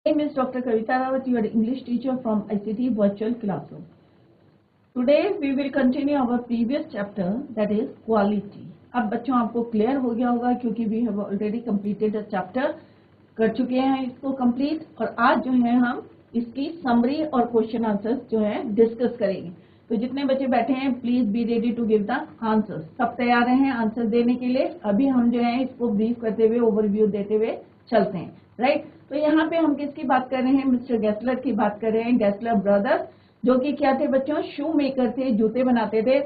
My name is Dr. Kavita Rawat, your English teacher from ICT Virtual Classroom. Today we will continue our previous chapter, that is quality. अब बच्चों आपको clear हो गया होगा क्योंकि we have already completed a chapter, कर चुके हैं इसको कंप्लीट, और आज जो है हम इसकी समरी और क्वेश्चन आंसर्स जो है डिस्कस करेंगे। तो जितने बच्चे बैठे हैं please be ready to give the answers. सब तैयार हैं आंसर देने के लिए? अभी हम जो है इसको ब्रीफ करते हुए ओवरव्यू देते हुए चलते हैं, राइट। तो यहाँ पे हम किसकी बात कर रहे हैं? मिस्टर गैसलर की बात कर रहे हैं। गैसलर ब्रदर्स जो कि क्या थे बच्चों? शू मेकर थे, जूते बनाते थे।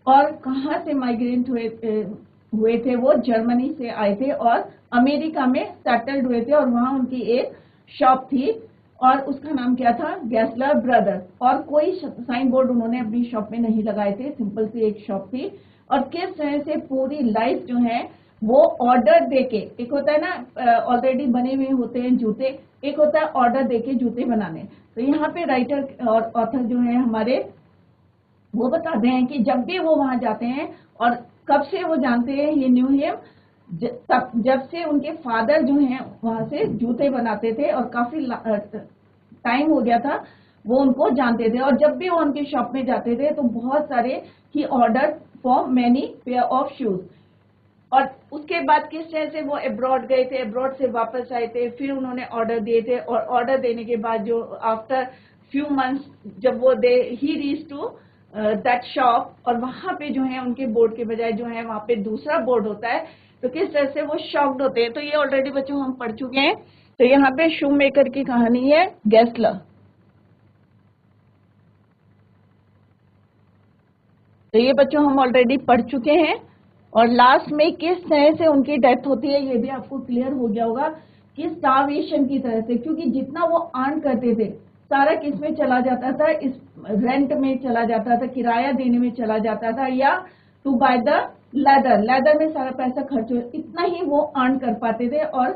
और कहाँ से माइग्रेट हुए थे? वो जर्मनी से आए थे और अमेरिका में सेटल्ड हुए थे, और वहां उनकी एक शॉप थी और उसका नाम क्या था? गैसलर ब्रदर्स। और कोई साइन बोर्ड उन्होंने अपनी शॉप में नहीं लगाए थे, सिंपल सी एक शॉप थी। और किस तरह से पूरी लाइफ जो है वो ऑर्डर देके, एक होता है ना ऑलरेडी बने हुए होते हैं जूते, एक होता है ऑर्डर देके जूते बनाने। तो यहाँ पे राइटर और ऑथर जो है हमारे वो बताते हैं कि जब भी वो वहां जाते हैं, और कब से वो जानते हैं ये न्यू हिम, जब से उनके फादर जो हैं वहां से जूते बनाते थे और काफी टाइम हो गया था वो उनको जानते थे। और जब भी वो उनके शॉप में जाते थे तो बहुत सारे ही order for many pair of shoes. और उसके बाद किस तरह से वो अब्रॉड गए थे, अब्रॉड से वापस आए थे, फिर उन्होंने ऑर्डर दिए थे, और ऑर्डर देने के बाद जो आफ्टर फ्यू मंथ्स जब वो दे ही रीच टू दैट शॉप, और वहां पे जो है उनके बोर्ड के बजाय जो है वहां पे दूसरा बोर्ड होता है, तो किस तरह से वो शॉक्ड होते हैं। तो ये ऑलरेडी बच्चों हम पढ़ चुके हैं। तो यहाँ पे शू मेकर की कहानी है गैसलर। तो ये बच्चों हम ऑलरेडी पढ़ चुके हैं। और लास्ट में किस तरह से उनकी डेथ होती है ये भी आपको क्लियर हो गया होगा कि स्टारवेशन की तरह से, क्योंकि जितना वो अर्न करते थे सारा किस में चला जाता था? इस रेंट में चला जाता था, किराया देने में चला जाता था, या टू बाय द लेदर में सारा पैसा खर्च हो, इतना ही वो अर्न कर पाते थे। और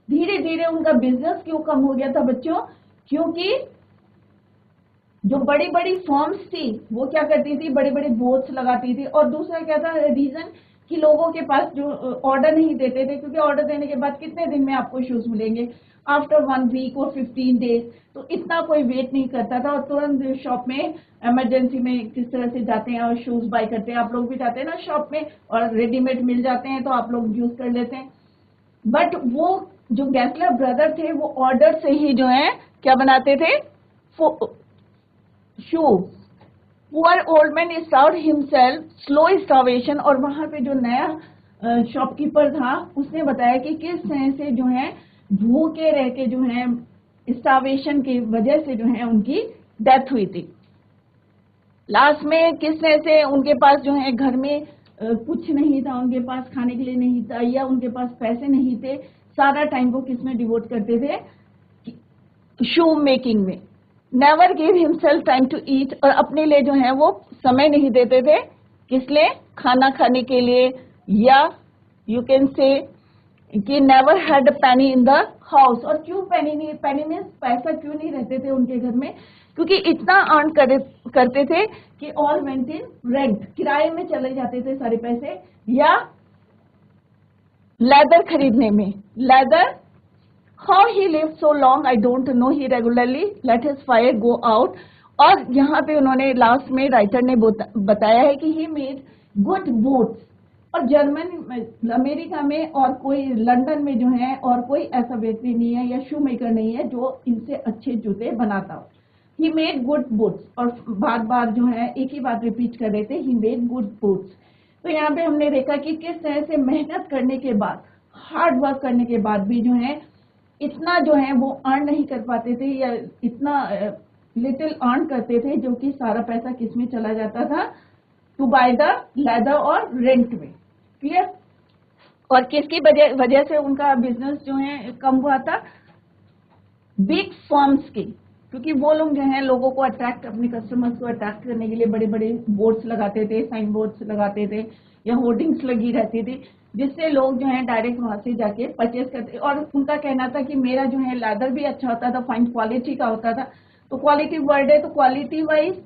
धीरे धीरे उनका बिजनेस क्यों कम हो गया था बच्चों? क्योंकि जो बड़ी बड़ी फर्म्स थी वो क्या करती थी? बड़े बड़े बोर्ड्स लगाती थी। और दूसरा क्या था रीजन? कि लोगों के पास जो ऑर्डर नहीं देते थे, क्योंकि ऑर्डर देने के बाद कितने दिन में आपको शूज मिलेंगे? आफ्टर 1 वीक और 15 डेज। तो इतना कोई वेट नहीं करता था, और तुरंत शॉप में इमरजेंसी में किस तरह से जाते हैं और शूज बाय करते हैं। आप लोग भी जाते हैं ना शॉप में, और रेडीमेड मिल जाते हैं तो आप लोग यूज कर लेते हैं। बट वो जो गैसलर ब्रदर थे वो ऑर्डर से ही जो है क्या बनाते थे? Shoes. Poor old man starve himself slow starvation. और वहां पे जो नया शॉपकीपर था उसने बताया कि किस तरह से जो है भूखे रह के जो है स्टार्वेशन की वजह से जो है उनकी डेथ हुई थी। लास्ट में किस तरह से उनके पास जो है घर में कुछ नहीं था, उनके पास खाने के लिए नहीं था, या उनके पास पैसे नहीं थे, सारा टाइम वो किस में डिवोट करते थे? शू मेकिंग में। Never give himself time to eat. और अपने लिए जो है वो समय नहीं देते थे, किस लिए? खाना खाने के लिए। या यू कैन से कि never had a Penney in the house. और क्यों पेनी नहीं? पेनी मीन्स पैसा क्यों नहीं रहते थे उनके घर में? क्योंकि इतना अर्न करते थे कि ऑल वेंट इन रेंट, किराए में चले जाते थे सारे पैसे, या लेदर खरीदने में। Leather How he lived so long, I don't know. He regularly let his fire go out. और यहाँ पे उन्होंने लास्ट में राइटर ने बताया है कि he made good boots. और जर्मन अमेरिका में और कोई लंदन में जो है और कोई ऐसा व्यक्ति नहीं है या शू मेकर नहीं है जो इनसे अच्छे जूते बनाता हो। He made good boots. और बार बार जो है एक ही बात रिपीट कर रहे थे, he made good boots. तो यहाँ पे हमने देखा कि किस तरह से मेहनत करने के बाद, हार्ड वर्क करने के बाद भी जो है इतना जो है वो अर्न नहीं कर पाते थे, या इतना लिटिल अर्न करते थे जो कि सारा पैसा किस में चला जाता था? टू बाय द लेदर और रेंट में। क्लियर? और किसकी वजह से उनका बिजनेस जो है कम हुआ था? बिग फर्म्स की। क्योंकि वो लोग जो है लोगों को अट्रैक्ट, अपने कस्टमर्स को अट्रैक्ट करने के लिए बड़े बड़े बोर्ड्स लगाते थे, साइन बोर्ड्स लगाते थे, या होर्डिंग्स लगी रहती थी, जिससे लोग जो है डायरेक्ट वहां से जाके परचेज करते। और उनका कहना था कि मेरा जो है लेदर भी अच्छा होता था, फाइन क्वालिटी का होता था। तो क्वालिटी वर्ड है, तो क्वालिटी वाइज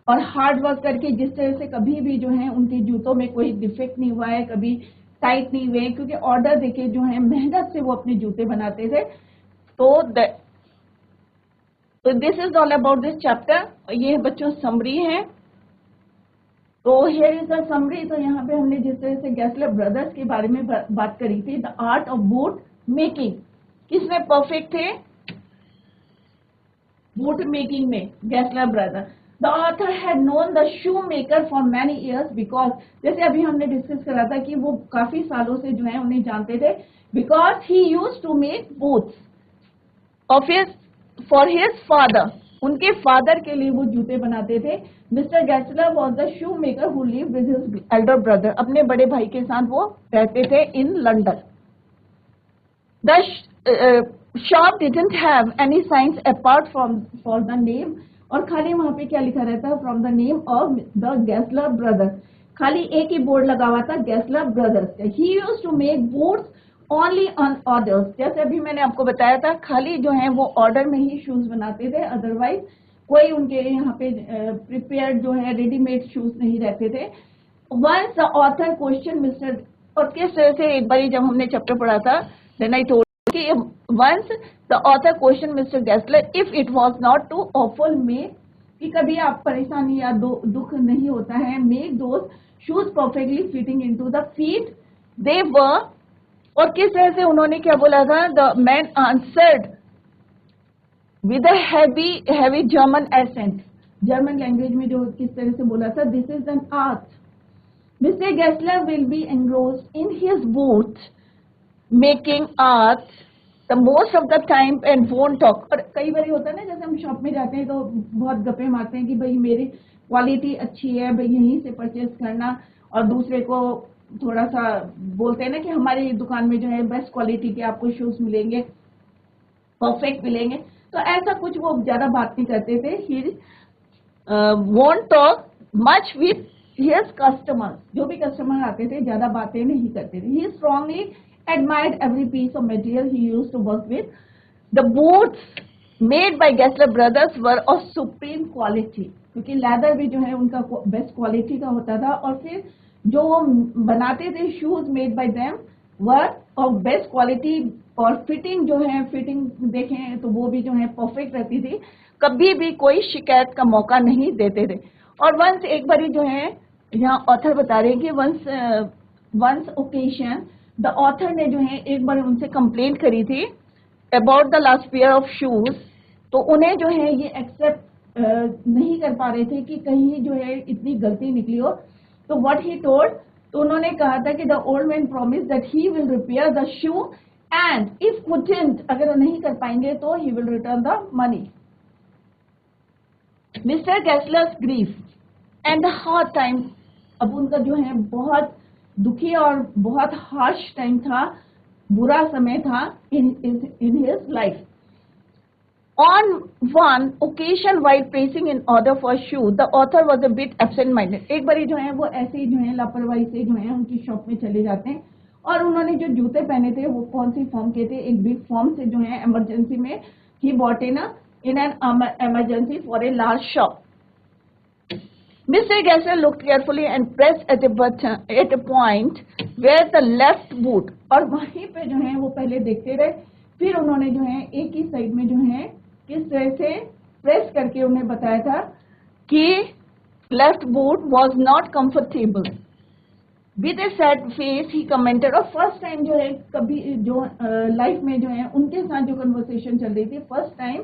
और हार्ड वर्क करके जिस तरह से कभी भी जो है उनके जूतों में कोई डिफेक्ट नहीं हुआ है, कभी टाइट नहीं हुए, क्योंकि ऑर्डर देके जो है मेहनत से वो अपने जूते बनाते थे। तो तो this is all about this chapter. ये बच्चों समरी है। तो हियर इज द समरी। तो यहाँ पे हमने जिस तरह से गैसलर ब्रदर्स के बारे में बात करी थी, the art of boot making, किसमें परफेक्ट थे? बूट मेकिंग में Gessler brother. The author had known the shoe maker for many years because, जैसे अभी हमने डिस्कस करा था कि वो काफी सालों से जो है उन्हें जानते थे, because he use to make boots of his for his father, उनके फादर के लिए वो जूते बनाते थे। Mister Gessler was the shoe maker who lived with his elder brother, अपने बड़े भाई के साथ वो रहते थे in London. The shop didn't have any signs apart from for the name, और खाली वहां पे क्या लिखा रहता है? From the name of the Gessler brothers, खाली एक ही बोर्ड लगा हुआ था Gessler brothers का। He used to make boots only on orders, जैसे अभी मैंने आपको बताया था, खाली जो है वो ऑर्डर में ही शूज बनाते थे, अदरवाइज कोई उनके यहाँ पे प्रिपेयर्ड जो है रेडीमेड शूज नहीं रहते थे। Once the author questioned Mr. और किस तरह से एक बार जब हमने चैप्टर पढ़ा था, then I told once the author questioned Mr. Gessler if it was not too awful make, कि कभी आप परेशानी या दुख नहीं होता है, make those shoes perfectly fitting into the feet they were, और किस तरह से उन्होंने क्या बोला था? The man answered with a heavy German accent, German language में जो किस तरह से बोला था, this is an art, Mr. Gessler will be engrossed in his boots making art the most of the time and won't talk. और कई बार होता है ना, जैसे हम शॉप में जाते हैं तो बहुत गप्पे मारते हैं कि भाई मेरी क्वालिटी अच्छी है, भाई यहीं से परचेज करना, और दूसरे को थोड़ा सा बोलते हैं ना कि हमारी दुकान में जो है बेस्ट क्वालिटी के आपको शूज मिलेंगे, परफेक्ट मिलेंगे। तो ऐसा कुछ वो ज्यादा बात नहीं करते थे। He won't talk much with his customers, जो भी कस्टमर आते थे ज्यादा बातें नहीं करते थे। ही strongly admired every piece of material he used to work with. The boots made by Gessler brothers were of supreme quality, क्योंकि लेदर भी जो है उनका बेस्ट क्वालिटी का होता था, और फिर जो वो बनाते थे shoes made by them were of best quality, और फिटिंग जो है, फिटिंग देखें तो वो भी जो है परफेक्ट रहती थी, कभी भी कोई शिकायत का मौका नहीं देते थे। और वंस एक बारी जो है यहाँ ऑथर बता रहे हैं कि वंस ओकेशन द ऑथर ने जो है एक बार उनसे कंप्लेंट करी थी about the last pair of shoes, तो उन्हें जो है ये एक्सेप्ट नहीं कर पा रहे थे कि कहीं जो है इतनी गलती निकली हो। तो व्हाट ही टोल्ड, तो उन्होंने कहा था कि the old man promise that he will repair the shoe and if couldn't, अगर वो नहीं कर पाएंगे तो he will return the money. Mister Gessler's grief and the hard time, अब उनका जो है बहुत दुखी और बहुत हार्श टाइम था, बुरा समय था in his life. On one occasion while placing in order for shoe the author was a bit absent minded. एक बारी जो है वो ऐसे ही जो है लापरवाही से जो है उनकी शॉप में चले जाते हैं, और उन्होंने जो जूते पहने थे वो कौन सी फॉर्म के थे? एक बिग फॉर्म से जो है इमरजेंसी में he bought in an emergency for a large shop. Mr. Gessler looked carefully and pressed at a button at a point where the left boot, और वहीं पे जो है वो पहले देखते रहे, फिर उन्होंने जो है एक ही साइड में जो है किस तरह से प्रेस करके उन्हें बताया था कि left boot was not comfortable. With a sad face he commented, और फर्स्ट टाइम जो है कभी जो लाइफ में जो है उनके साथ जो कन्वर्सेशन चल रही थी, फर्स्ट टाइम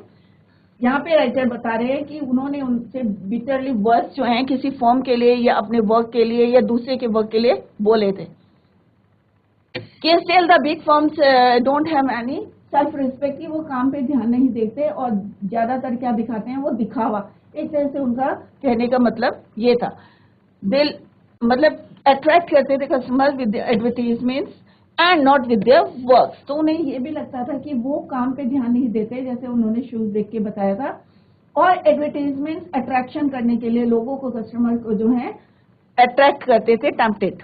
यहाँ पे राइटर बता रहे हैं कि उन्होंने उनसे बिटरली वर्ड्स जो हैं किसी फॉर्म के लिए या अपने वर्क के लिए या दूसरे के वर्क के लिए बोले थे कि still the big firms don't have any self respect, की वो काम पे ध्यान नहीं देते और ज्यादातर क्या दिखाते हैं? वो दिखावा। एक तरह से उनका कहने का मतलब ये था, दिल मतलब अट्रैक्ट करते थे customer with advertisements and not with their work. तो उन्हें ये भी लगता था कि वो काम पे ध्यान नहीं देते, जैसे उन्होंने शूज देख के बताया था, और एडवर्टीजमेंट अट्रैक्शन करने के लिए लोगों को, कस्टमर को जो है अट्रैक्ट करते थे, tempted.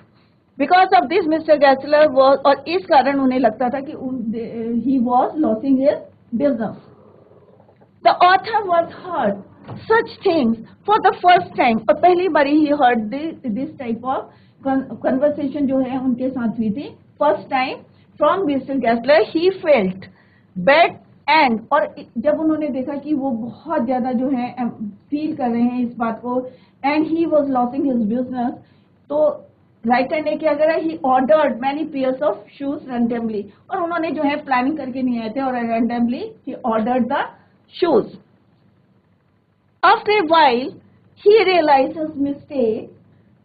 Because of this mister Gessler was, और इस कारण उन्हें लगता था कि he was losing his business. The author was heard such things for the first time, और पहली बारी he heard this type of conversation जो है उनके साथ हुई थी first time from mister Gessler. He felt bad and और जब उन्होंने देखा कि वो बहुत ज्यादा जो है फील कर रहे हैं इस बात को, and he was losing his business, तो राइटर ने क्या करा, ही ordered many pairs of shoes randomly, और उन्होंने जो है प्लानिंग करके नहीं आए थे, और randomly he ordered the shoes. After a while, he realized his mistake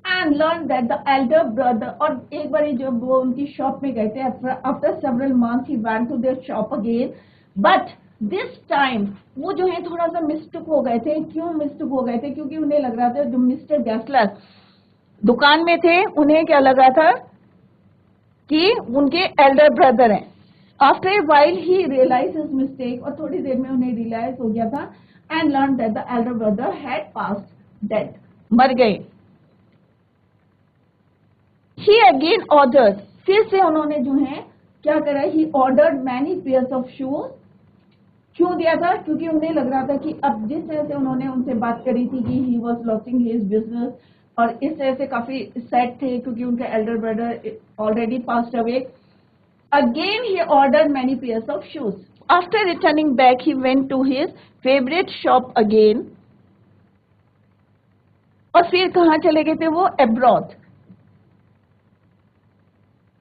and learned that the elder brother, और एक बार जब वो उनकी शॉप में गए थे, after several months he went to their shop again, but this time वो जो है थोड़ा सा मिस्टेक हो गए थे. क्यों मिस्टेक हो गए थे? क्योंकि उन्हें लग रहा था जो मिस्टर गैसलर दुकान में थे, उन्हें क्या लगा था कि उनके एल्डर ब्रदर हैं. After a while he realise his mistake, और थोड़ी देर में उन्हें रियलाइज हो गया था, and learn that the elder brother had passed dead, मर गए. ही अगेन ऑर्डर्ड, फिर से उन्होंने जो है क्या करा, ही ordered many pairs of shoes. क्यों दिया था? क्योंकि उन्हें लग रहा था कि अब जिस तरह से उन्होंने उनसे बात करी थी कि he was losing his business, और इस तरह से काफी सैड थे क्योंकि उनका elder brother already passed away. Again he ordered many pairs of shoes. After returning back he went to his favourite shop again, और फिर कहाँ चले गए थे वो? अब्रॉड.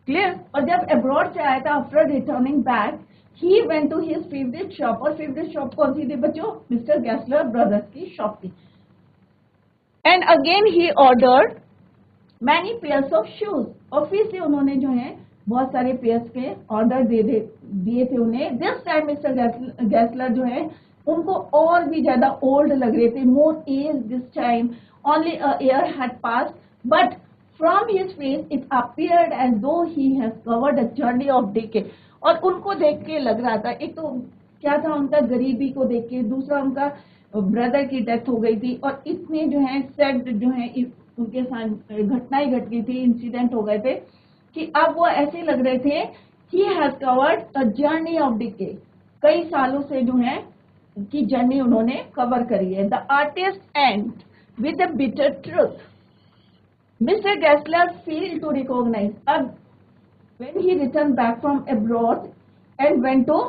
क्लियर? और जब अब्रॉड से आया था, after returning back he went to his favourite shop, और फेवरेट शॉप कौन सी थी बच्चों? मिस्टर गैसलर ब्रदर्स की शॉप थी. And again he ordered many pairs of shoes, और फिर से उन्होंने जो है बहुत सारे पेयर्स के ऑर्डर दिए थे उन्हें. दिस टाइम मिस्टर गैसलर जो है उनको और भी ज्यादा ओल्ड लग रहे थे, more age this time, only a year had passed, but from his face it appeared as though he has covered a journey of decay. और उनको देख के लग रहा था, एक तो क्या था उनका गरीबी को देख के, दूसरा उनका ब्रदर की डेथ हो गई थी, और इतने जो है सैड जो है उनके साथ घटनाएं घट गई थी, इंसिडेंट हो गए थे, कि अब वो ऐसे लग रहे थे ही has covered a journey of decay, कई सालों से जो है की जर्नी उन्होंने कवर करी है. The artist and with the bitter truth, mister Gessler failed to recognise. अब when he returned back from abroad and went to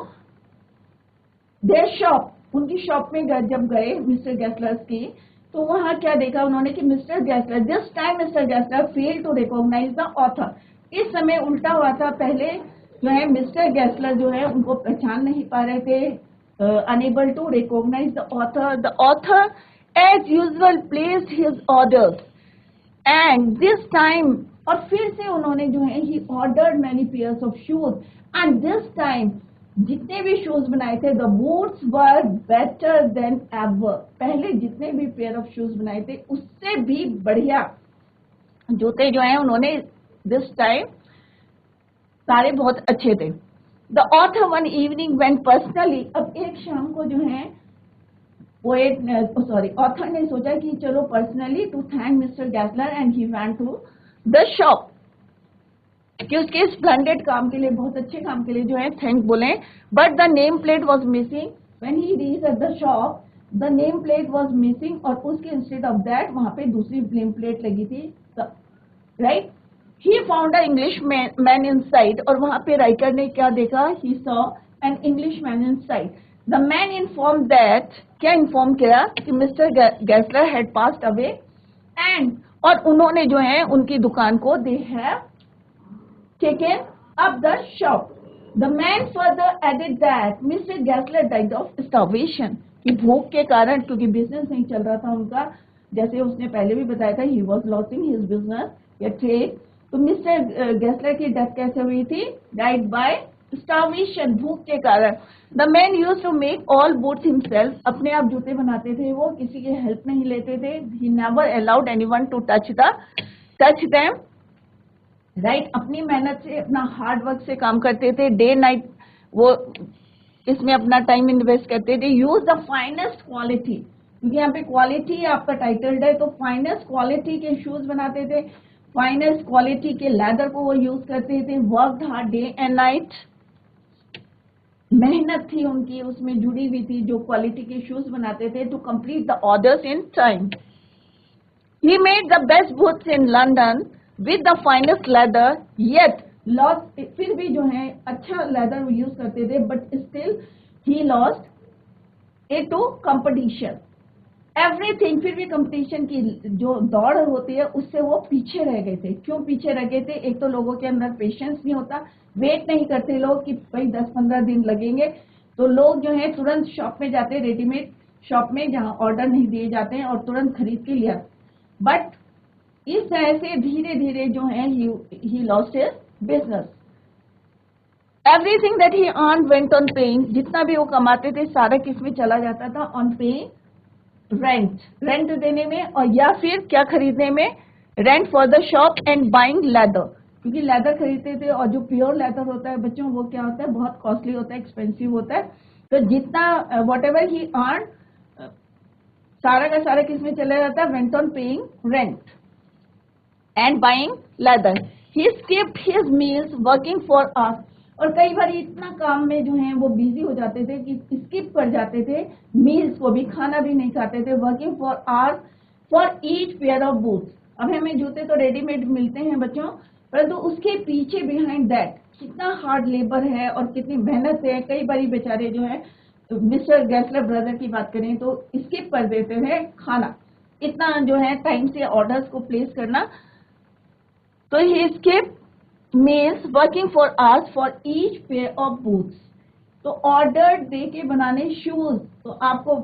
their shop, उनकी शॉप में जब गए मिस्टर गैसलर की, तो वहां क्या देखा उन्होंने कि mister Gessler, this time mister Gessler fail to recognise the author. इस समय उल्टा हुआ था, पहले जो है मिस्टर गैसलर जो है उनको पहचान नहीं पा रहे थे, unable to recognise the author. The author as usual placed his orders, and this time, और फिर से उन्होंने जो है he ordered many pairs of shoes, and this time जितने भी शूज बनाए थे, the boots were better than ever, पहले जितने भी पेयर ऑफ शूज बनाए थे उससे भी बढ़िया जूते जो है उन्होंने दिस टाइम सारे बहुत अच्छे थे. The author one evening went personally, अब एक शाम को जो है ऑथर ने सोचा कि चलो personally to thank mister Gessler, and he went to the shop, कि उसके स्प्लेंडेड काम के लिए, बहुत अच्छे काम के लिए जो है थैंक बोले. But the name plate was missing. When he reached at the shop the name plate was missing, और उसके इंस्टेड ऑफ दैट वहां पे दूसरी नेम प्लेट लगी थी, right. He found a English man inside, और वहां पे राइटर ने क्या देखा? He saw an English man inside. The man inform that, क्या इन्फॉर्म किया कि mister Gessler had passed away, and और उन्होंने जो है उनकी दुकान को they have taken up the shop. The man further added that mister Gessler died of starvation, कि भूख के कारण, क्योंकि बिजनेस नहीं चल रहा था उनका, जैसे उसने पहले भी बताया था, ही वॉज लॉसिंग हिज बिजनेस या ट्रेड. तो मिस्टर गैसलर की डेथ कैसे हुई थी? डाइड बाय स्टार्वेशन, भूख के कारण. The man used to make all boots himself, अपने आप जूते बनाते थे वो, किसी की हेल्प नहीं लेते थे. He never allowed anyone to touch them, right. अपनी मेहनत से, अपना हार्ड वर्क से काम करते थे, डे नाइट वो इसमें अपना टाइम इन्वेस्ट करते थे. यूज द फाइनेस्ट क्वालिटी, क्योंकि यहाँ पे क्वालिटी आपका टाइटल्ड है, तो फाइनेस्ट क्वालिटी के शूज बनाते थे, फाइनेस्ट क्वालिटी के लेदर को वो यूज करते थे. Work hard day and night, मेहनत थी उनकी उसमें जुड़ी हुई थी, जो क्वालिटी के शूज बनाते थे, to complete the orders in time. He made the best boots in London with the finest leather, yet loss, फिर भी जो है अच्छा लेदर यूज करते थे, but still he lost it to competition. Everything, फिर भी कंपटीशन की जो दौड़ होती है उससे वो पीछे रह गए थे। क्यों पीछे रह गए थे? एक तो लोगों के अंदर पेशेंस नहीं होता, वेट नहीं करते लोग कि भाई 10-15 दिन लगेंगे, तो लोग जो है तुरंत शॉप में जाते हैं, रेडीमेड शॉप में जहां ऑर्डर नहीं दिए जाते हैं, और तुरंत खरीद के लिया। बट इस तरह से धीरे धीरे जो है he lost his business. Everything that he earn went on paying, जितना भी वो कमाते थे सारा किस में चला जाता था? ऑन पेइंग रेंट देने में, और या फिर क्या खरीदने में? Rent for the shop and buying leather, क्योंकि लेदर खरीदते थे, और जो प्योर लेदर होता है बच्चों वो क्या होता है? बहुत कॉस्टली होता है, एक्सपेंसिव होता है। तो जितना वॉट एवर ही अर्न, सारा का सारा किस में चला जाता है? Went on paying rent and buying leather. He skipped his meals working for us, और कई बार इतना काम में जो है वो बिजी हो जाते थे कि स्किप कर जाते थे मील्स को भी, खाना भी नहीं खाते थे। Working for hours for each pair of boots. अब हमें जूते तो रेडीमेड मिलते हैं बच्चों, परंतु उसके पीछे बिहाइंड दैट कितना हार्ड लेबर है और कितनी मेहनत है। कई बार बेचारे जो है, मिस्टर गैसलर ब्रदर की बात करें तो स्किप कर देते थे खाना, इतना जो है टाइम से ऑर्डर्स को प्लेस करना। तो ही skip meals working for us for each pair of boots। तो ऑर्डर दे के बनाने शूज, तो आपको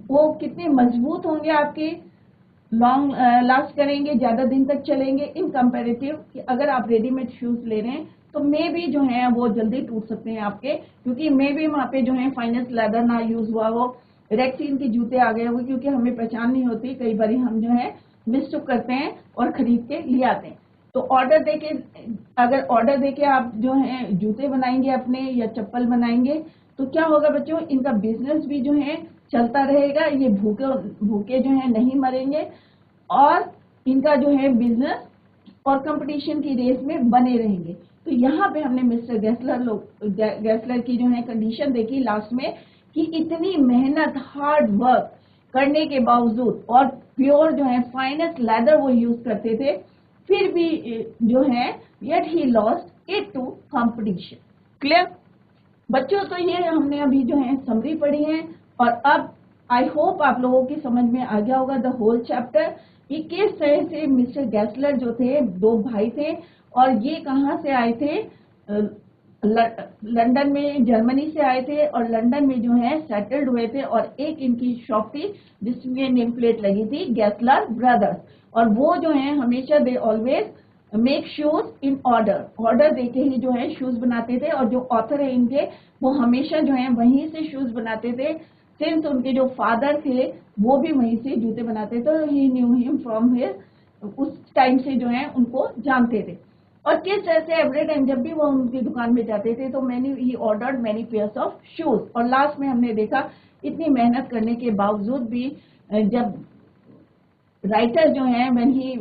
वो कितने मजबूत होंगे, आपके लॉन्ग लास्ट करेंगे, ज्यादा दिन तक चलेंगे इन कंपेरेटिव कि अगर आप रेडीमेड शूज ले रहे हैं तो मे भी जो है वो जल्दी टूट सकते हैं आपके, क्योंकि मे भी वहां पे जो है फाइनेंस लेदर ना यूज हुआ हो, रेक्सीन के जूते आ गए हो, क्योंकि हमें पहचान नहीं होती, कई बार हम जो है मिस्टेक करते हैं और खरीद के ले आते हैं। तो ऑर्डर देके, अगर ऑर्डर देके आप जो है जूते बनाएंगे अपने या चप्पल बनाएंगे, तो क्या होगा बच्चों? इनका बिजनेस भी जो है चलता रहेगा, ये भूखे भूखे जो है नहीं मरेंगे, और इनका जो है बिजनेस और कंपटीशन की रेस में बने रहेंगे। तो यहाँ पे हमने मिस्टर गैसलर की जो है कंडीशन देखी लास्ट में, कि इतनी मेहनत, हार्ड वर्क करने के बावजूद, और प्योर जो है फाइनेस्ट लेदर वो यूज करते थे, फिर भी जो है yet he lost it to competition. Clear बच्चों? तो ये हमने अभी जो है समरी पढ़ी है, और अब आई होप आप लोगों की समझ में आ गया होगा द होल चैप्टर, कि किस तरह से मिस्टर गैसलर जो थे, दो भाई थे, और ये कहाँ से आए थे? लंदन में, जर्मनी से आए थे, और लंदन में जो है सेटल्ड हुए थे, और एक इनकी शॉप थी जिसमें नेम प्लेट लगी थी गैसलर ब्रदर्स, और वो जो है हमेशा they always make shoes in order देके ही जो है शूज बनाते थे, और जो ऑथर है इनके वो हमेशा जो है वहीं से शूज बनाते थे, सिंस उनके जो फादर थे वो भी वहीं से जूते बनाते थे, ही न्यू हिम फ्रॉम हियर, उस टाइम से जो है उनको जानते थे। और किस तरह से एवरी टाइम जब भी वो उनकी दुकान में जाते थे तो ही ordered many pairs of shoes, और लास्ट में हमने देखा इतनी मेहनत करने के बावजूद भी जब राइटर जो है when he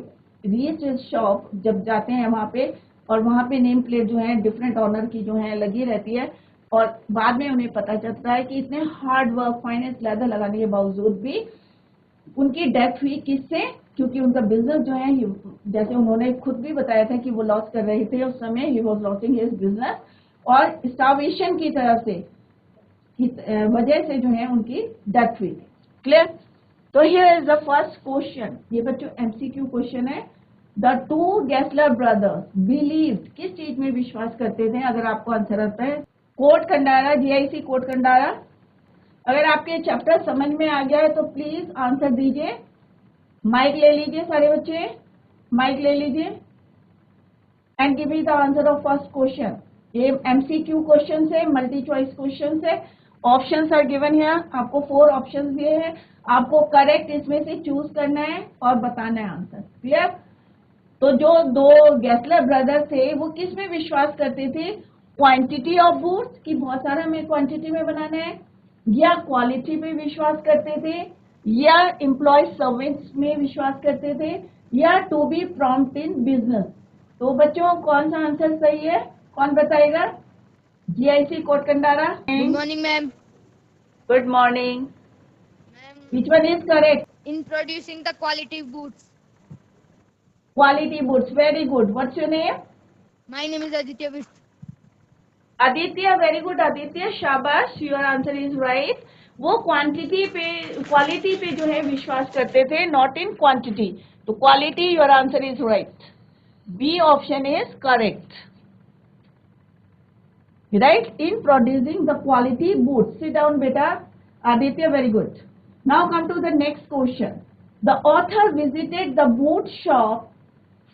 reach his shop, जब जाते हैं वहां पे, और वहां पे नेम प्लेट जो है डिफरेंट ऑनर की जो है लगी रहती है, और बाद में उन्हें पता चलता है कि इतने हार्ड वर्क, फाइनेंस लेदर लगाने के बावजूद भी उनकी डेथ हुई। किससे? क्योंकि उनका बिजनेस जो है, जैसे उन्होंने खुद भी बताया था कि वो लॉस कर रहे थे उस समय, he was losing his business, और स्टार्वेशन की तरफ से वजह से जो है उनकी डेथ हुई। क्लियर? तो here is the first question, ये बच्चों एमसीक्यू क्वेश्चन है। द टू गैसलर ब्रदर्स बिलीव्ड, किस चीज में विश्वास करते थे? अगर आपको आंसर आता है, कोट खंडारा, जीआईसी कोट खंडारा। अगर आपके चैप्टर समझ में आ गया है तो प्लीज आंसर दीजिए। माइक ले लीजिए सारे बच्चे, माइक ले लीजिए and give me the answer of first question. ये एमसीक्यू क्वेश्चन है, मल्टी चॉइस क्वेश्चन है। ऑप्शंस आर गिवन हियर, आपको 4 ऑप्शंस दिए हैं, आपको करेक्ट इसमें से चूज करना है और बताना है आंसर। क्लियर? तो जो दो गैसलर ब्रदर थे वो किस में विश्वास करते थे? क्वांटिटी ऑफ बूट्स, की बहुत सारा हमें क्वांटिटी में बनाना है, या क्वालिटी पे विश्वास करते थे, या एम्प्लॉय सर्विस में विश्वास करते थे, या to be prompt in business. तो बच्चों कौन सा आंसर सही है? कौन बताएगा? GIC Kot Kandara. Good morning, ma'am. Good morning. Ma'am, which one is correct? introducing the quality boots. Quality boots, very good. What's your name? My name is Aditya Vishnu. Aditya, very good Aditya, शाबाश, your answer is right. वो quantity पे, quality पे जो है विश्वास करते थे, not in quantity. तो quality, your answer is right. B option is correct, right, in producing the quality boot. Sit down बेटा Aditya, very good. Now come to the next question. The author visited the boot shop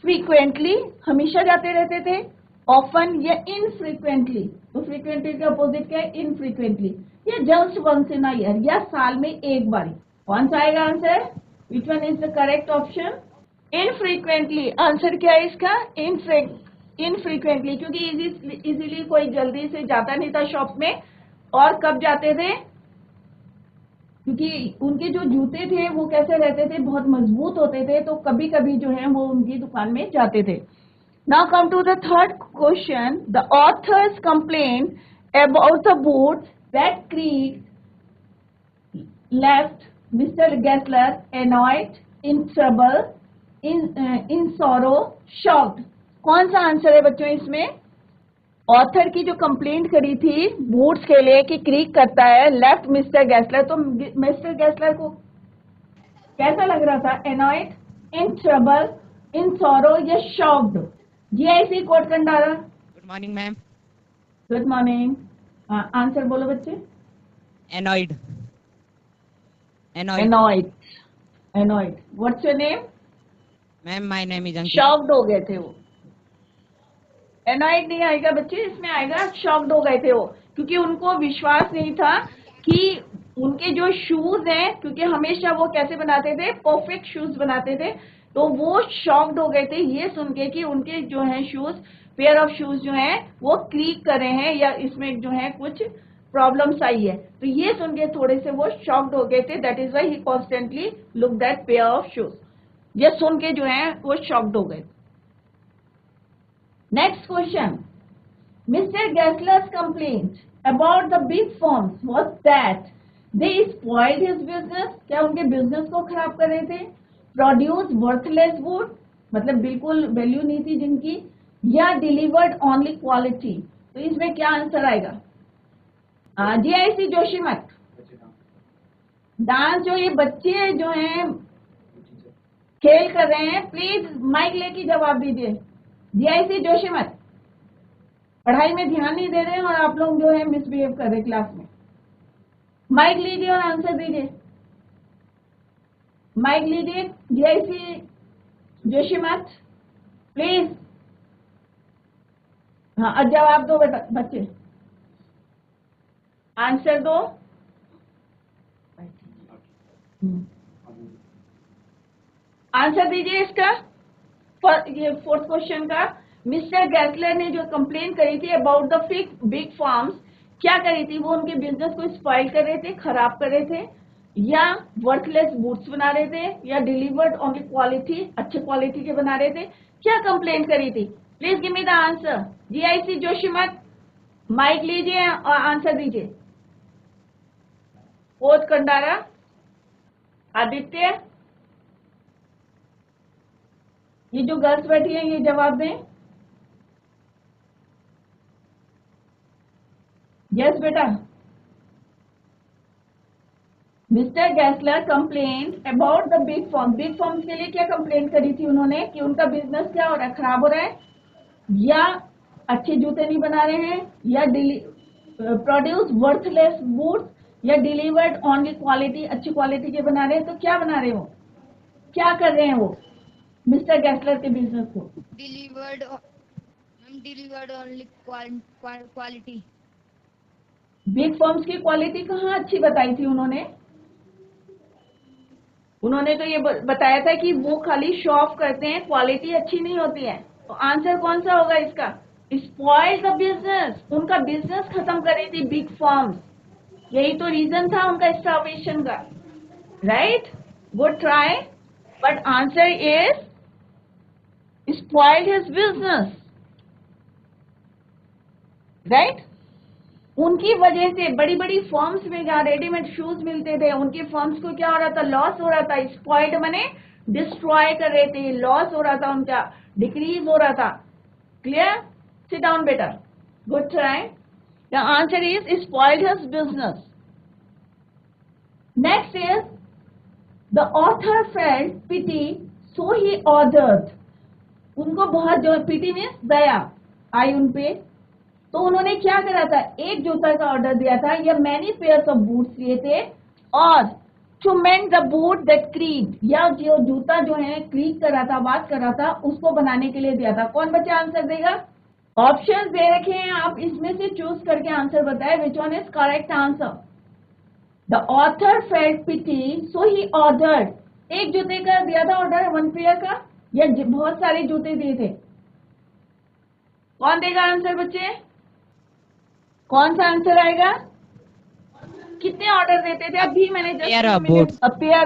frequently, हमेशा जाते रहते थे, often या infrequently. तो frequently के opposite क्या है? इनफ्रीक्वेंटली, या just once in a year, या साल में एक बार। कौन सा आएगा answer? Which one is the correct option? Infrequently. Answer क्या है इसका? इनफ्रीक्वेंटली, क्योंकि इजीली कोई जल्दी से जाता नहीं था शॉप में। और कब जाते थे? क्योंकि उनके जो जूते थे वो कैसे रहते थे? बहुत मजबूत होते थे, तो कभी कभी जो है वो उनकी दुकान में जाते थे। Now come to the third question. The authors complain about the boots that creak left mister Gessler annoyed, in trouble, in sorrow, shocked। कौन सा आंसर है बच्चों इसमें? ऑथर की जो कंप्लेंट करी थी बूट्स के लिए कि क्रीक करता है, लेफ्ट मिस्टर गेस्लर। तो मिस्टर गेस्लर को कैसा लग रहा था? Annoyed, in trouble, in sorrow या shocked? GIC code Kandara. Good morning ma'am. Good morning. Answer बोलो बच्चे। Annoyed. Annoyed, annoyed. What's your name? Ma'am my name is Ankit. Shocked हो गए थे वो। एनॉयड नहीं आएगा बच्चे, इसमें आएगा शॉक्ड हो गए थे वो, क्योंकि उनको विश्वास नहीं था कि उनके जो शूज हैं, क्योंकि हमेशा वो कैसे बनाते थे? परफेक्ट शूज बनाते थे। तो वो शॉक्ड हो गए थे ये सुन के कि उनके जो है शूज, पेयर ऑफ शूज जो हैं वो क्रीक कर रहे हैं, या इसमें जो है कुछ प्रॉब्लम्स आई है। तो ये सुन के थोड़े से वो शॉक्ड हो गए थे। That is why he constantly look that pair of shoes. ये सुन के जो है वो शॉक्ड हो गए। Next question. Mr. Gessler's complaint about the big firms was that they spoiled his business। क्या उनके बिजनेस को खराब कर रहे थे? Produce worthless wood, मतलब बिल्कुल वैल्यू नहीं थी जिनकी, या delivered only quality। तो इसमें क्या आंसर आएगा? जीआईसी जोशीमठ। डांस जो ये बच्चे जो हैं खेल कर रहे हैं, प्लीज माइक लेके जवाब दीजिए। जीआईसी जोशीमठ, पढ़ाई में ध्यान नहीं दे रहे हैं और आप लोग जो है मिसबिहेव कर रहे क्लास में। माइक लीजिए और आंसर दीजिए। माइक लीजिए जीआईसी जोशीमठ, प्लीज। हाँ, अब जवाब दो बेटा, बच्चे आंसर दो। आंसर दीजिए इसका, ये फोर्थ क्वेश्चन का। मिस्टर गैसलर ने जो कंप्लेन करी थी अबाउट द बिग फार्म्स, क्या करी थी? वो उनके बिजनेस को स्पॉइल कर रहे थे, खराब कर रहे थे, या वर्थलेस बूट्स बना रहे थे, या डिलीवर्ड ओनली क्वालिटी, अच्छे क्वालिटी के बना रहे थे। क्या कंप्लेन करी थी? Please give me the answer. GIC Joshimath, mike लीजिए और आंसर दीजिए। फोर्थ कंडारा, आदित्य, ये जो गर्ल्स बैठी हैं ये जवाब दें। यस बेटा। Mister Gessler complain about the big firm. Big firms के लिए क्या कंप्लेन करी थी उन्होंने? कि उनका बिजनेस क्या हो रहा है? खराब हो रहा है, या अच्छे जूते नहीं बना रहे हैं, या प्रोड्यूस वर्थलेस बूट्स, या डिलीवर्ड ओनली क्वालिटी, अच्छी क्वालिटी के बना रहे हैं। तो क्या बना रहे हो? क्या कर रहे हैं वो मिस्टर गैसलर के बिजनेस को? Delivered only quality. Big firms की क्वालिटी कहाँ अच्छी बताई थी उन्होंने? उन्होंने तो ये बताया था कि वो खाली शो ऑफ करते हैं, क्वालिटी अच्छी नहीं होती है। तो आंसर कौन सा होगा इसका? स्पॉइल द बिजनेस, उनका बिजनेस खत्म कर रही थी बिग फर्म्स। यही तो रीजन था उनका स्टार्वेशन का, right? Good try, but answer is spoiled his business, right? उनकी वजह से बड़ी बड़ी फर्म्स में जहाँ रेडीमेड शूज मिलते थे, उनकी फर्म्स को क्या हो रहा था? लॉस हो रहा था। स्पॉइल्ड माने डिस्ट्रॉय कर रहे थे, लॉस हो रहा था उनका, डिक्रीज हो रहा था। क्लियर? सिट डाउन बेटा, good try. The answer is spoiled his business. Next is the author felt pity, so he ordered. उनको बहुत जो pity means दया आई उन पे, तो उन्होंने क्या करा था, एक जूता का ऑर्डर दिया था या many pairs of boots लिए थे, और to mend the boot that creaked, या जो जूता जो है क्रीक कर रहा था, आवाज कर रहा था, उसको बनाने के लिए दिया था। कौन बच्चा आंसर देगा? ऑप्शंस दे रखे हैं, आप इसमें से चूज करके आंसर बताएं which one is correct answer. The author felt pity so he ordered, एक जूते का दिया था ऑर्डर, वन पेयर का, या बहुत सारे जूते दिए थे? कौन देगा आंसर बच्चे? कौन सा आंसर आएगा? कितने ऑर्डर देते थे? अभी मैंने पेयर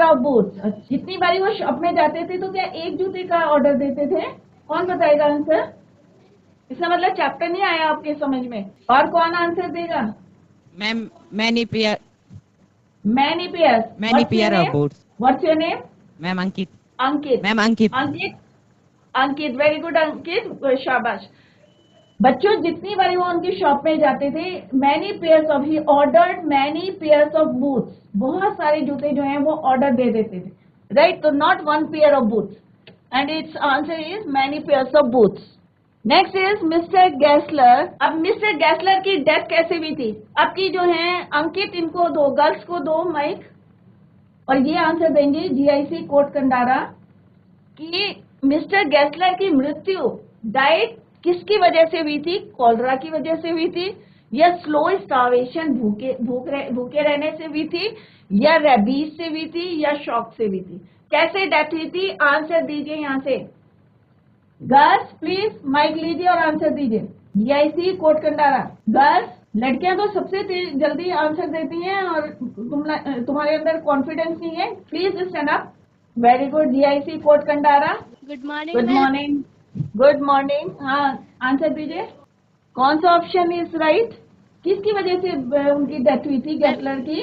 ऑफ बूट्स। जितनी बारी वो शॉप में जाते थे तो क्या एक जूते का ऑर्डर देते थे? कौन बताएगा आंसर? इसका मतलब चैप्टर नहीं आया आपके समझ में। और कौन आंसर देगा? Ma'am many pair of boots. What's your name? Ma'am Ankit. Ma'am Ankit, very good Ankit, शाबाश। बच्चों जितनी बारी वो उनकी शॉप में जाते थे, many pairs of, he ordered many pairs of boots, बहुत सारे जूते जो हैं वो ऑर्डर दे देते थे, राइट? तो not one pair of boots, and it's answer is many pairs of boots. Next is mister Gessler. अब मिस्टर गैसलर की डेथ कैसे हुई थी? आपकी जो है अंकित, इनको दो, गर्ल्स को दो माइक, और ये आंसर देंगे जीआईसी कोट कंडारा कि मिस्टर गैसलर की मृत्यु डाइट किसकी वजह से हुई थी? कॉलरा की वजह से हुई थी, या स्लो स्टार्वेशन, भूखे रहने से हुई थी, या रेबीज से हुई थी, या शॉक से हुई थी? कैसे डेथ हुई थी? आंसर दीजिए यहाँ से। गर्ल्स प्लीज माइक लीजिए और आंसर दीजिए। जीआईसी कोट कंडारा। गर्ल्स, लड़कियां तो सबसे जल्दी आंसर देती हैं और तुम्हारे अंदर कॉन्फिडेंस नहीं है, please stand up. Very good, GIC Kot Kandara. Good morning. Good morning, good morning. हाँ, आंसर दीजिए। कौन सा ऑप्शन इज राइट? किसकी वजह से उनकी डेथ हुई थी गैसलर की?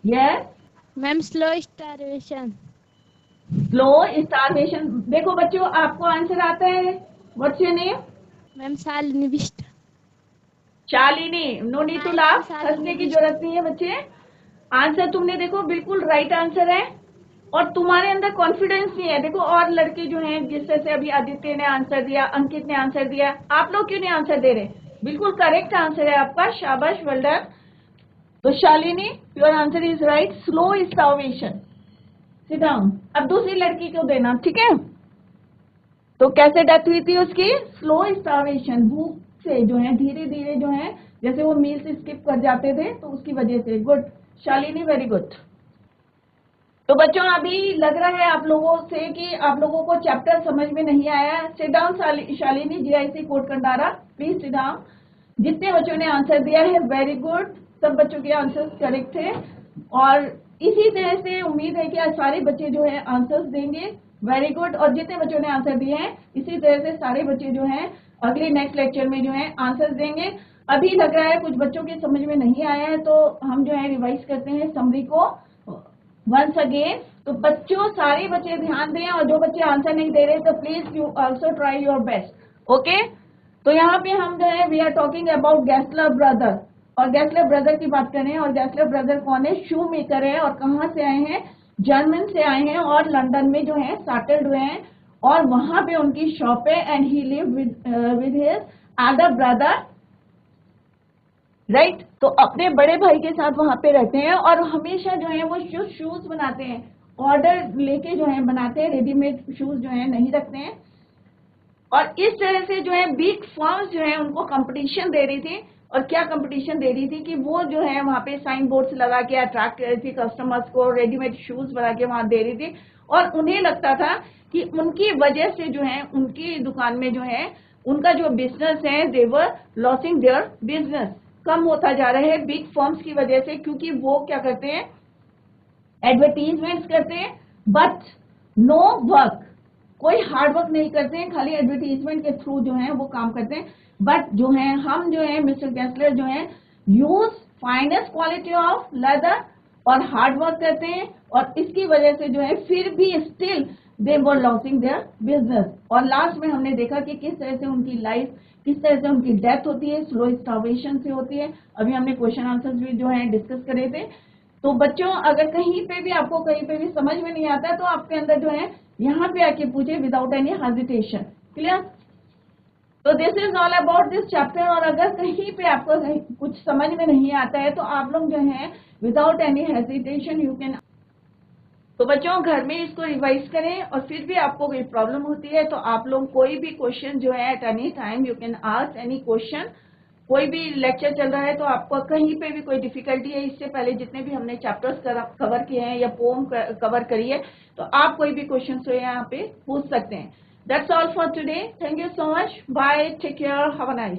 Yes ma'am, slow starvation. Slow starvation. देखो बच्चों, आपको आंसर आता है। What's your name? Ma'am Shalini Bisht. Shalini, no need to laugh, हंसने की जरूरत नहीं है बच्चे। आंसर तुमने देखो बिल्कुल राइट आंसर है, और तुम्हारे अंदर कॉन्फिडेंस नहीं है। देखो और लड़के जो हैं, जिस तरह से अभी आदित्य ने आंसर दिया, अंकित ने आंसर दिया, आप लोग क्यों नहीं आंसर दे रहे? बिल्कुल करेक्ट आंसर है आपका, शाबाश, वेल डन। तो Shalini, your answer is right, slow starvation. Sit down. अब दूसरी लड़की को देना, ठीक है? तो कैसे डेथ हुई थी उसकी? स्लो स्टार्वेशन, भूख से जो है, धीरे धीरे जो है, जैसे वो मील से स्किप कर जाते थे, तो उसकी वजह से। Good Shalini, very good. तो बच्चों अभी लग रहा है आप लोगों से कि आप लोगों को चैप्टर समझ में नहीं आया। Sit down Shalini, GIC Kot Kandara, please sit down. जितने बच्चों ने आंसर दिया है, वेरी गुड, सब बच्चों के आंसर करेक्ट थे, और इसी तरह से उम्मीद है कि आज सारे बच्चे जो है आंसर्स देंगे। Very good. और जितने बच्चों ने आंसर दिए हैं, इसी तरह से सारे बच्चे जो हैं अगले नेक्स्ट लेक्चर में जो है आंसर देंगे। अभी लग रहा है कुछ बच्चों के समझ में नहीं आया है, तो हम जो है रिवाइज करते हैं समरी को वंस अगेन। तो बच्चों, सारे बच्चे ध्यान दें, और जो बच्चे आंसर नहीं दे रहे तो please you also try your best, okay? तो यहाँ पे हम जो है we are talking about Gessler brother, और गैसलर ब्रदर की बात करें। और गैसलर ब्रदर कौन है? शू मेकर है, और कहाँ से आए हैं? जर्मन से आए हैं, और लंदन में जो है सेटल्ड हुए हैं, और वहां पे उनकी शॉप है, and he live with his other brother, right? तो अपने बड़े भाई के साथ वहां पे रहते हैं, और हमेशा जो है वो शूज बनाते हैं, ऑर्डर लेके जो है बनाते हैं, रेडीमेड शूज जो है नहीं रखते हैं। और इस तरह से जो है बिग फर्म्स जो है उनको कंपटीशन दे रही थी, और क्या कंपटीशन दे रही थी कि वो जो है वहां पे साइन बोर्ड्स लगा के अट्रैक्ट कर रही थी कस्टमर्स को, रेडीमेड शूज बना के वहां दे रही थी, और उन्हें लगता था कि उनकी वजह से जो है उनकी दुकान में जो है उनका जो बिजनेस है, दे वर लॉसिंग देयर बिजनेस, कम होता जा रहा है बिग फर्म्स की वजह से, क्योंकि वो क्या करते हैं? एडवर्टीजमेंट्स करते हैं, बट नो वर्क, कोई हार्ड वर्क नहीं करते हैं, खाली एडवर्टीजमेंट के थ्रू जो है वो काम करते हैं। बट जो है हम जो है मिस्टर गैसलर जो है use finest quality of leather और हार्ड वर्क करते हैं, और इसकी वजह से जो है फिर भी still they were losing their business. और लास्ट में हमने देखा कि किस तरह से उनकी लाइफ किस तरह से उनकी डेथ होती है, स्लो स्टार्वेशन से होती है। अभी हमने क्वेश्चन आंसर्स भी जो है डिस्कस करे थे। तो बच्चों अगर कहीं पे भी आपको कहीं पे भी समझ में नहीं आता है तो आपके अंदर जो है यहाँ पे आके पूछे विदाउट एनी हेजिटेशन। क्लियर? तो this is all about this chapter. और अगर कहीं पे आपको कुछ समझ में नहीं आता है तो आप लोग जो है without any hesitation you can. तो बच्चों घर में इसको रिवाइज करें और फिर भी आपको कोई प्रॉब्लम होती है तो आप लोग कोई भी क्वेश्चन जो है at any time you can ask any question. कोई भी लेक्चर चल रहा है तो आपको कहीं पे भी कोई डिफिकल्टी है, इससे पहले जितने भी हमने चैप्टर्स कवर किए हैं या पोम कवर करी है, तो आप कोई भी क्वेश्चन जो है यहाँ पे पूछ सकते हैं। That's all for today. Thank you so much. Bye, take care, have a nice